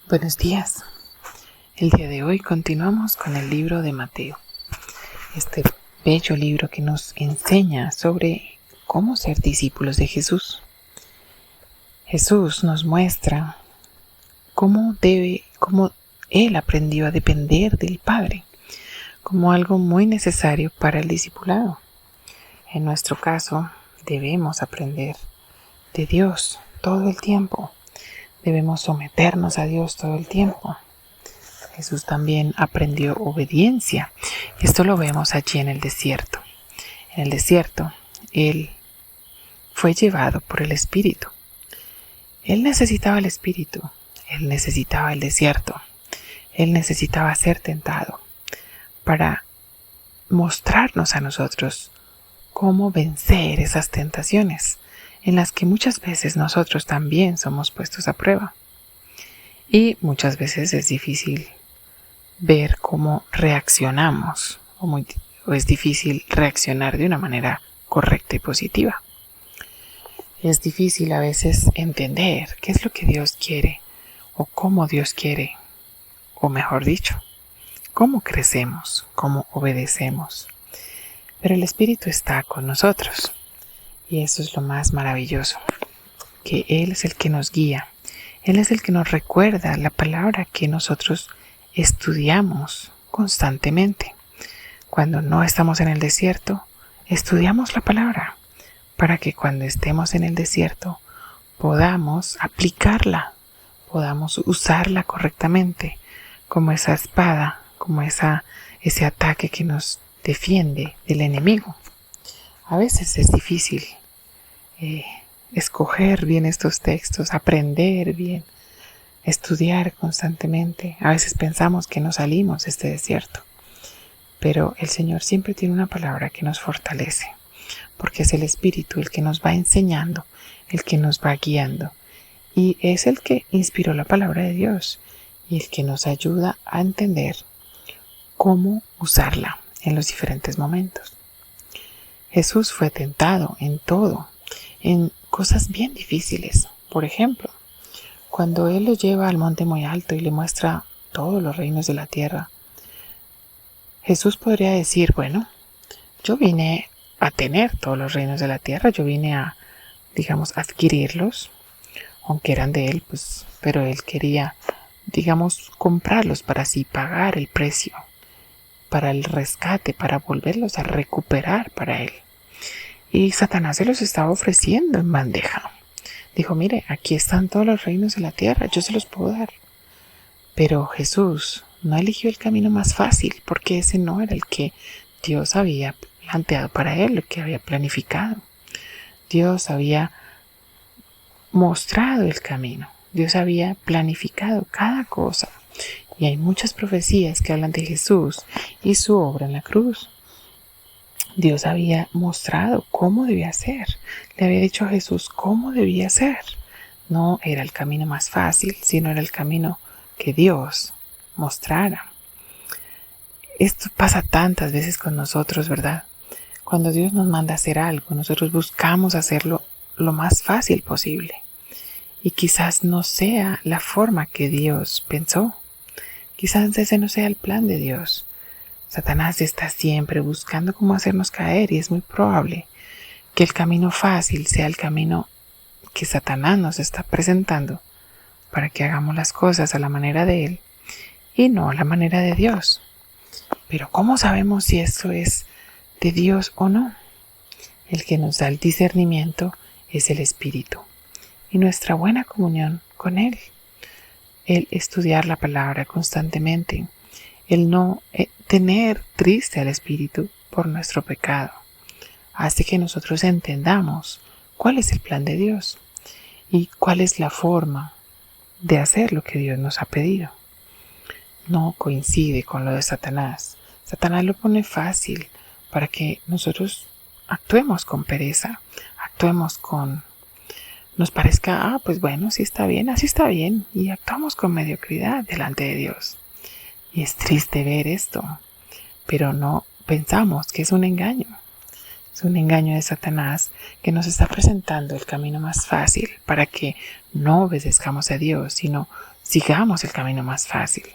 Buenos días. El día de hoy continuamos con el libro de Mateo. Este bello libro que nos enseña sobre cómo ser discípulos de Jesús. Jesús nos muestra cómo Él aprendió a depender del Padre, como algo muy necesario para el discipulado. En nuestro caso, debemos aprender de Dios todo el tiempo. Debemos someternos a Dios todo el tiempo. Jesús también aprendió obediencia. Esto lo vemos allí en el desierto. En el desierto, Él fue llevado por el Espíritu. Él necesitaba el Espíritu. Él necesitaba el desierto. Él necesitaba ser tentado para mostrarnos a nosotros cómo vencer esas tentaciones en las que muchas veces nosotros también somos puestos a prueba. Y muchas veces es difícil ver cómo reaccionamos o es difícil reaccionar de una manera correcta y positiva. Es difícil a veces entender qué es lo que Dios quiere o cómo Dios quiere, o mejor dicho, cómo crecemos, cómo obedecemos. Pero el Espíritu está con nosotros y eso es lo más maravilloso, que Él es el que nos guía. Él es el que nos recuerda la palabra que nosotros estudiamos constantemente. Cuando no estamos en el desierto, estudiamos la palabra para que cuando estemos en el desierto podamos aplicarla, podamos usarla correctamente, como esa espada, como ese ataque que nos defiende del enemigo. A veces es difícil escoger bien estos textos, aprender bien, estudiar constantemente. A veces pensamos que no salimos de este desierto, pero el Señor siempre tiene una palabra que nos fortalece, porque es el Espíritu el que nos va enseñando, el que nos va guiando, y es el que inspiró la palabra de Dios y el que nos ayuda a entender cómo usarla en los diferentes momentos. Jesús fue tentado en todo, en cosas bien difíciles. Por ejemplo, cuando Él lo lleva al monte muy alto y le muestra todos los reinos de la tierra, Jesús podría decir, bueno, yo vine a tener todos los reinos de la tierra, yo vine a, adquirirlos, aunque eran de Él, pero Él quería, comprarlos para así pagar el precio, para el rescate, para volverlos a recuperar para Él. Y Satanás se los estaba ofreciendo en bandeja. Dijo, mire, aquí están todos los reinos de la tierra, yo se los puedo dar. Pero Jesús no eligió el camino más fácil, porque ese no era el que Dios había planteado para él, lo que había planificado. Dios había mostrado el camino, Dios había planificado cada cosa. Y hay muchas profecías que hablan de Jesús y su obra en la cruz. Dios había mostrado cómo debía ser. Le había dicho a Jesús cómo debía ser. No era el camino más fácil, sino era el camino que Dios mostrara. Esto pasa tantas veces con nosotros, ¿verdad? Cuando Dios nos manda a hacer algo, nosotros buscamos hacerlo lo más fácil posible. Y quizás no sea la forma que Dios pensó. Quizás ese no sea el plan de Dios. Satanás está siempre buscando cómo hacernos caer y es muy probable que el camino fácil sea el camino que Satanás nos está presentando para que hagamos las cosas a la manera de Él y no a la manera de Dios. Pero ¿cómo sabemos si eso es de Dios o no? El que nos da el discernimiento es el Espíritu y nuestra buena comunión con Él. El estudiar la palabra constantemente, el no tener triste al Espíritu por nuestro pecado, hace que nosotros entendamos cuál es el plan de Dios y cuál es la forma de hacer lo que Dios nos ha pedido. No coincide con lo de Satanás. Satanás lo pone fácil para que nosotros actuemos con pereza, nos parezca, pues bueno, si está bien, así está bien, y actuamos con mediocridad delante de Dios. Y es triste ver esto, pero no pensamos que es un engaño. Es un engaño de Satanás que nos está presentando el camino más fácil para que no obedezcamos a Dios, sino sigamos el camino más fácil.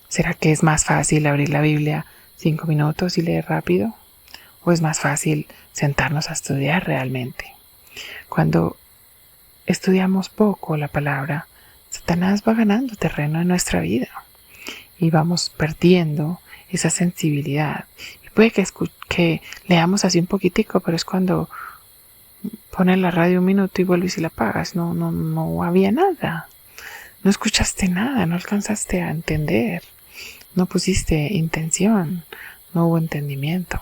¿Será que es más fácil abrir la Biblia 5 minutos y leer rápido? ¿O es más fácil sentarnos a estudiar realmente? Cuando estudiamos poco la palabra, Satanás va ganando terreno en nuestra vida y vamos perdiendo esa sensibilidad. Y puede que leamos así un poquitico, pero es cuando pones la radio un minuto y vuelves y la apagas. No había nada. No escuchaste nada, no alcanzaste a entender. No pusiste intención, no hubo entendimiento.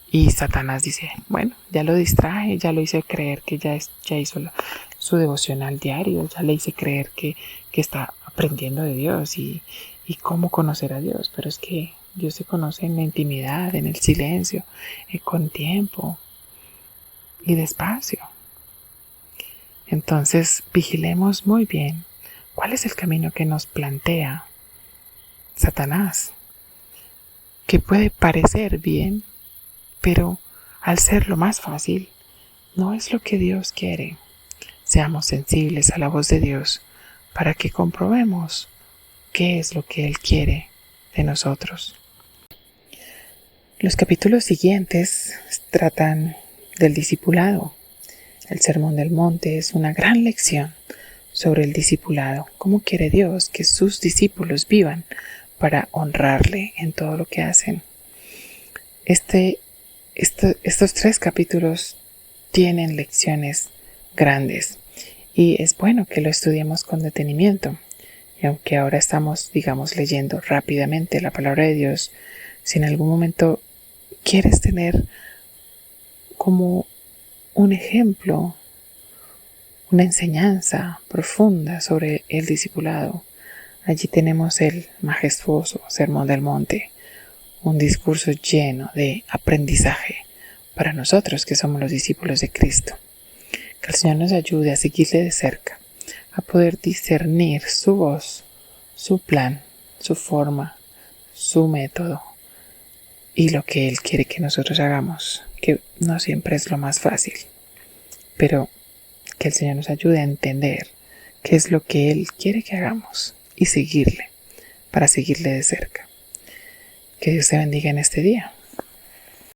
Y Satanás dice, bueno, ya lo distraje, ya lo hice creer que ya hizo su devocional diario, ya le hice creer que está aprendiendo de Dios y cómo conocer a Dios. Pero es que Dios se conoce en la intimidad, en el silencio, con tiempo y despacio. Entonces, vigilemos muy bien cuál es el camino que nos plantea Satanás, que puede parecer bien, pero al ser lo más fácil, no es lo que Dios quiere. Seamos sensibles a la voz de Dios para que comprobemos qué es lo que Él quiere de nosotros. Los capítulos siguientes tratan del discipulado. El Sermón del Monte es una gran lección sobre el discipulado. ¿Cómo quiere Dios que sus discípulos vivan para honrarle en todo lo que hacen? Estos 3 capítulos tienen lecciones grandes y es bueno que lo estudiemos con detenimiento. Y aunque ahora estamos, leyendo rápidamente la palabra de Dios, si en algún momento quieres tener como un ejemplo, una enseñanza profunda sobre el discipulado, allí tenemos el majestuoso Sermón del Monte, un discurso lleno de aprendizaje para nosotros que somos los discípulos de Cristo. Que el Señor nos ayude a seguirle de cerca, a poder discernir su voz, su plan, su forma, su método y lo que Él quiere que nosotros hagamos, que no siempre es lo más fácil, pero que el Señor nos ayude a entender qué es lo que Él quiere que hagamos y seguirle, para seguirle de cerca. Que Dios te bendiga en este día.